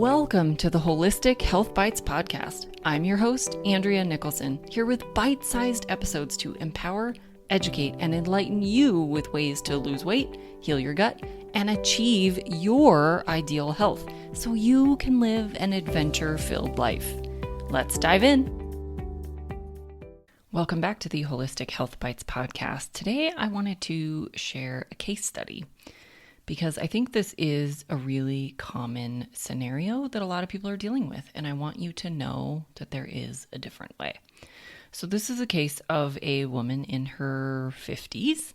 Welcome to the Holistic Health Bites podcast. I'm your host, Andrea Nicholson, here with bite-sized episodes to empower, educate, and enlighten you with ways to lose weight, heal your gut, and achieve your ideal health so you can live an adventure-filled life. Let's dive in. Welcome back to the Holistic Health Bites podcast. Today, I wanted to share a case study because I think this is a really common scenario that a lot of people are dealing with, and I want you to know that there is a different way. So this is a case of a woman in her 50s,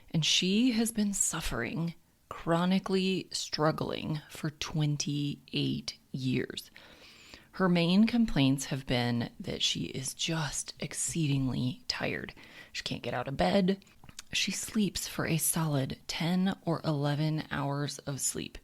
and she has been suffering, chronically struggling for 28 years. Her main complaints have been that she is just exceedingly tired. She can't get out of bed. She sleeps for a solid 10 or 11 hours of sleep,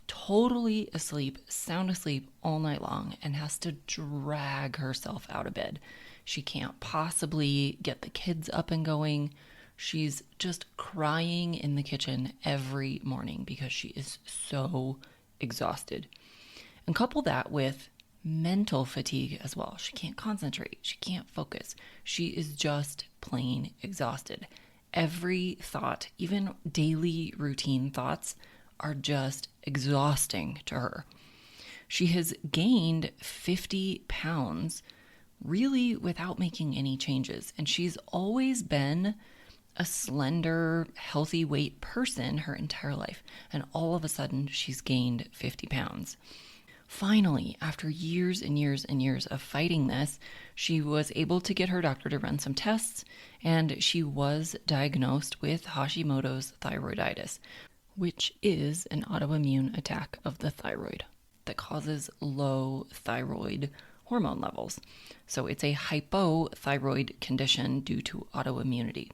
totally asleep, sound asleep all night long, and has to drag herself out of bed. She can't possibly get the kids up and going. She's just crying in the kitchen every morning because she is so exhausted. And couple that with mental fatigue as well. She can't concentrate. She can't focus. She is just plain exhausted. Every thought, even daily routine thoughts, are just exhausting to her. She has gained 50 pounds really without making any changes. And she's always been a slender, healthy weight person her entire life. And all of a sudden, she's gained 50 pounds. Finally, after years and years and years of fighting this, she was able to get her doctor to run some tests, and she was diagnosed with Hashimoto's thyroiditis, which is an autoimmune attack of the thyroid that causes low thyroid hormone levels. So it's a hypothyroid condition due to autoimmunity.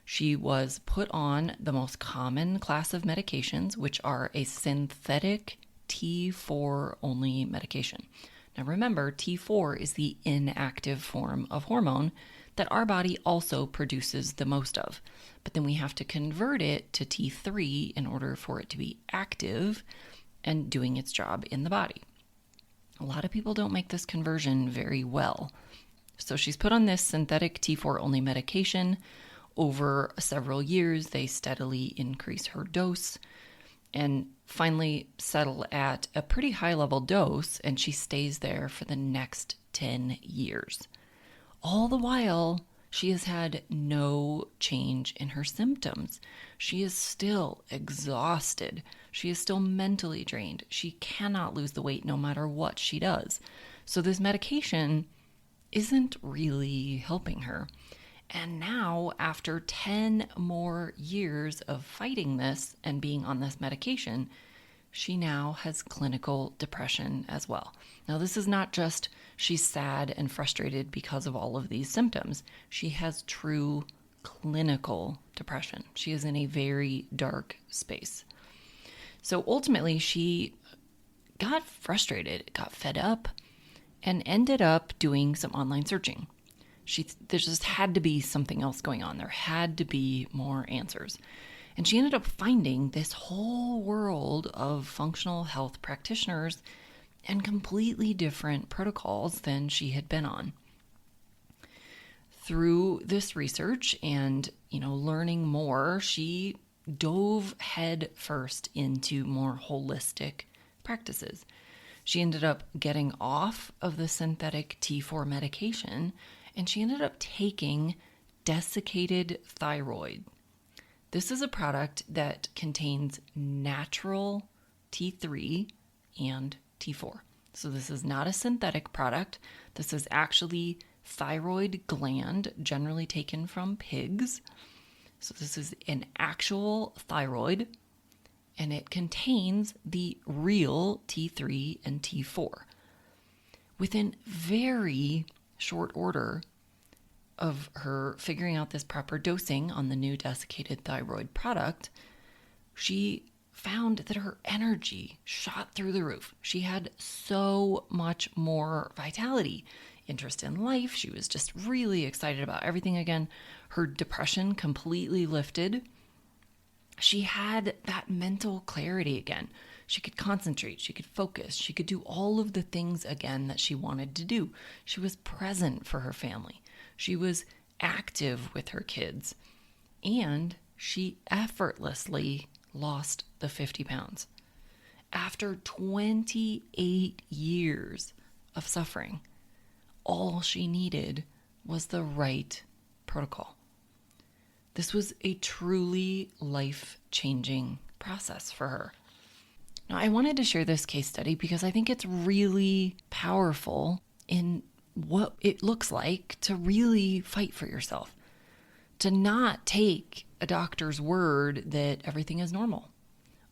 She was put on the most common class of medications, which are a synthetic T4 only medication. Now remember, T4 is the inactive form of hormone that our body also produces the most of. But then we have to convert it to T3 in order for it to be active and doing its job in the body. A lot of people don't make this conversion very well. So she's put on this synthetic T4 only medication. Over several years, they steadily increase her dose and finally settle at a pretty high level dose, and she stays there for the next 10 years. All the while, she has had no change in her symptoms. She is still exhausted. She is still mentally drained. She cannot lose the weight no matter what she does. So this medication isn't really helping her. And now, after 10 more years of fighting this and being on this medication, she now has clinical depression as well. Now, this is not just she's sad and frustrated because of all of these symptoms. She has true clinical depression. She is in a very dark space. So ultimately, she got frustrated, got fed up, and ended up doing some online searching. There just had to be something else going on. There had to be more answers. And she ended up finding this whole world of functional health practitioners and completely different protocols than she had been on. Through this research and, learning more, she dove head first into more holistic practices. She ended up getting off of the synthetic T4 medication, and she ended up taking desiccated thyroid. This is a product that contains natural T3 and T4. So this is not a synthetic product. This is actually thyroid gland, generally taken from pigs. So this is an actual thyroid, and it contains the real T3 and T4. Within very short order of her figuring out this proper dosing on the new desiccated thyroid product, she found that her energy shot through the roof. She had so much more vitality, interest in life. She was just really excited about everything again. Her depression completely lifted. She had that mental clarity again. She could concentrate. She could focus. She could do all of the things again that she wanted to do. She was present for her family. She was active with her kids. And she effortlessly lost the 50 pounds. After 28 years of suffering, all she needed was the right protocol. This was a truly life-changing process for her. Now, I wanted to share this case study because I think it's really powerful in what it looks like to really fight for yourself, to not take a doctor's word that everything is normal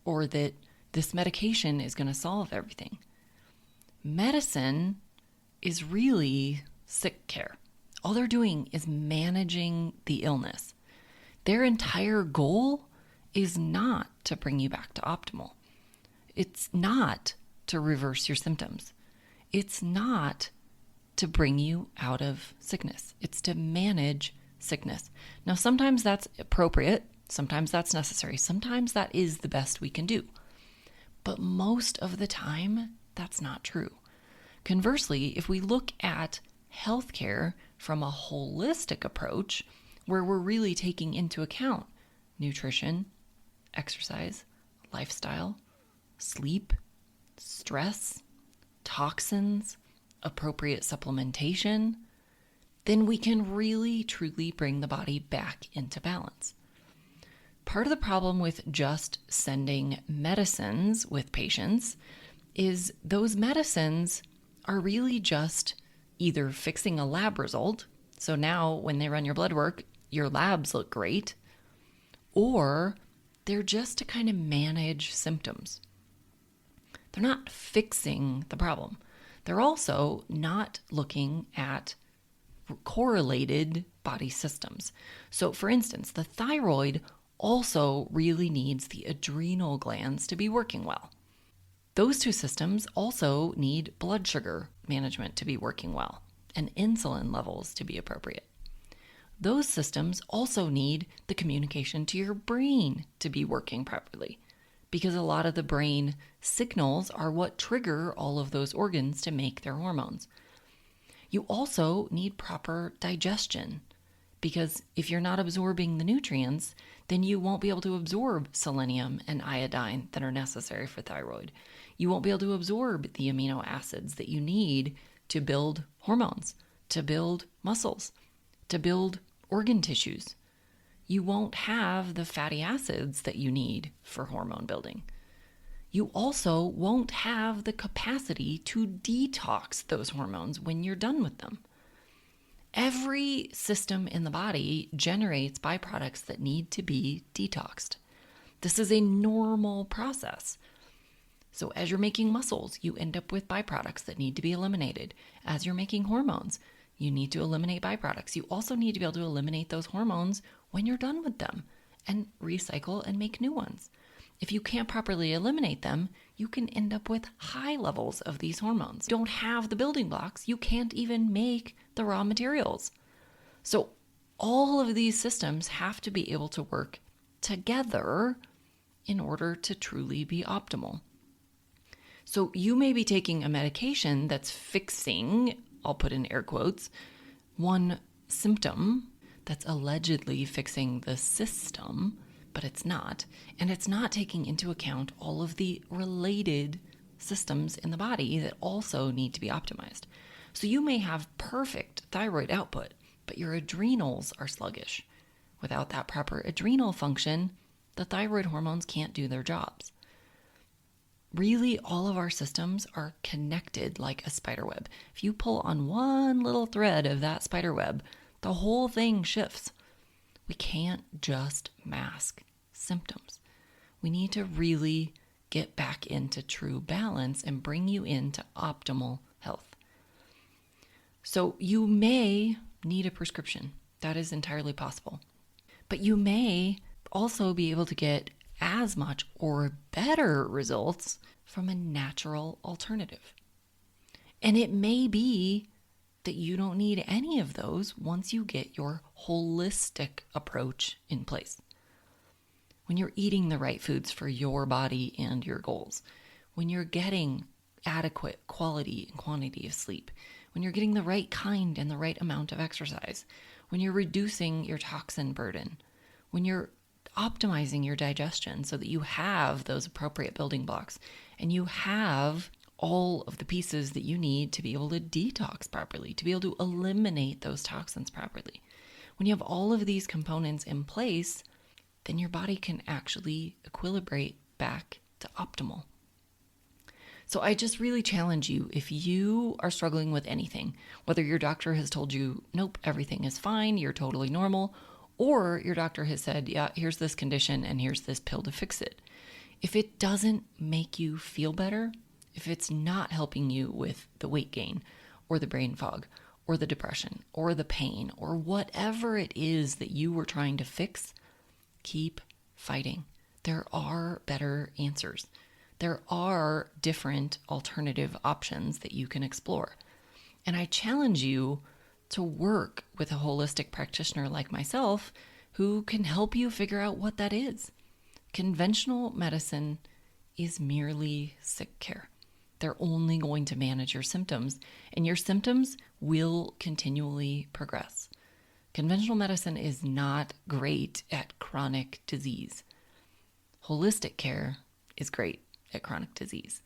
or that this medication is going to solve everything. Medicine is really sick care. All they're doing is managing the illness. Their entire goal is not to bring you back to optimal. It's not to reverse your symptoms. It's not to bring you out of sickness. It's to manage sickness. Now, sometimes that's appropriate. Sometimes that's necessary. Sometimes that is the best we can do. But most of the time, that's not true. Conversely, if we look at healthcare from a holistic approach, where we're really taking into account nutrition, exercise, lifestyle, sleep, stress, toxins, appropriate supplementation, then we can really truly bring the body back into balance. Part of the problem with just sending medicines with patients is those medicines are really just either fixing a lab result, so now when they run your blood work, your labs look great, or they're just to kind of manage symptoms. They're not fixing the problem. They're also not looking at correlated body systems. So for instance, the thyroid also really needs the adrenal glands to be working well. Those two systems also need blood sugar management to be working well and insulin levels to be appropriate. Those systems also need the communication to your brain to be working properly, because a lot of the brain signals are what trigger all of those organs to make their hormones. You also need proper digestion, because if you're not absorbing the nutrients, then you won't be able to absorb selenium and iodine that are necessary for thyroid. You won't be able to absorb the amino acids that you need to build hormones, to build muscles, to build organ tissues. You won't have the fatty acids that you need for hormone building. You also won't have the capacity to detox those hormones when you're done with them. Every system in the body generates byproducts that need to be detoxed. This is a normal process. So as you're making muscles, you end up with byproducts that need to be eliminated. As you're making hormones, you need to eliminate byproducts. You also need to be able to eliminate those hormones when you're done with them and recycle and make new ones. If you can't properly eliminate them, you can end up with high levels of these hormones. You don't have the building blocks. You can't even make the raw materials. So all of these systems have to be able to work together in order to truly be optimal. So you may be taking a medication that's fixing, I'll put in air quotes, one symptom that's allegedly fixing the system, but it's not. And it's not taking into account all of the related systems in the body that also need to be optimized. So you may have perfect thyroid output, but your adrenals are sluggish. Without that proper adrenal function, the thyroid hormones can't do their jobs. Really, all of our systems are connected like a spider web. If you pull on one little thread of that spider web, the whole thing shifts. We can't just mask symptoms. We need to really get back into true balance and bring you into optimal health. So you may need a prescription. That is entirely possible. But you may also be able to get as much or better results from a natural alternative. And it may be that you don't need any of those once you get your holistic approach in place. When you're eating the right foods for your body and your goals, when you're getting adequate quality and quantity of sleep, when you're getting the right kind and the right amount of exercise, when you're reducing your toxin burden, when you're optimizing your digestion so that you have those appropriate building blocks and you have all of the pieces that you need to be able to detox properly, to be able to eliminate those toxins properly. When you have all of these components in place, then your body can actually equilibrate back to optimal. So I just really challenge you, if you are struggling with anything, whether your doctor has told you, nope, everything is fine, you're totally normal, or your doctor has said, yeah, here's this condition and here's this pill to fix it. If it doesn't make you feel better, if it's not helping you with the weight gain or the brain fog or the depression or the pain or whatever it is that you were trying to fix, keep fighting. There are better answers. There are different alternative options that you can explore. And I challenge you to work with a holistic practitioner like myself who can help you figure out what that is. Conventional medicine is merely sick care. They're only going to manage your symptoms, and your symptoms will continually progress. Conventional medicine is not great at chronic disease. Holistic care is great at chronic disease.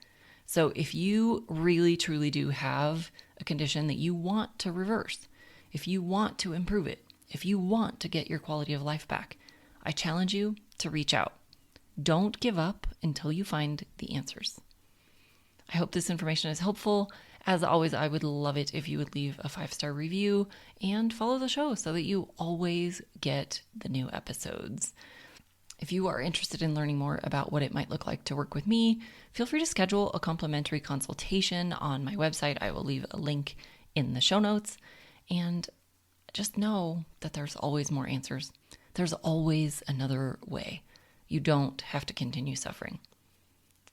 So if you really truly do have a condition that you want to reverse, if you want to improve it, if you want to get your quality of life back, I challenge you to reach out. Don't give up until you find the answers. I hope this information is helpful. As always, I would love it if you would leave a 5-star review and follow the show so that you always get the new episodes. If you are interested in learning more about what it might look like to work with me, feel free to schedule a complimentary consultation on my website. I will leave a link in the show notes. And just know that there's always more answers. There's always another way. You don't have to continue suffering.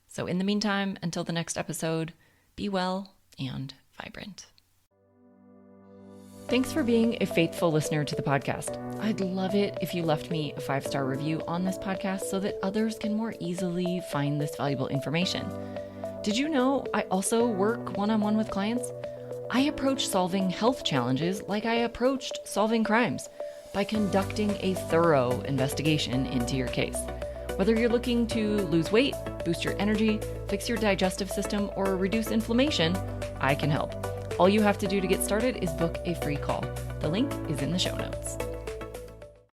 So in the meantime, until the next episode, be well and vibrant. Thanks for being a faithful listener to the podcast. I'd love it if you left me a 5-star review on this podcast so that others can more easily find this valuable information. Did you know I also work one-on-one with clients? I approach solving health challenges like I approached solving crimes, by conducting a thorough investigation into your case. Whether you're looking to lose weight, boost your energy, fix your digestive system, or reduce inflammation, I can help. All you have to do to get started is book a free call. The link is in the show notes.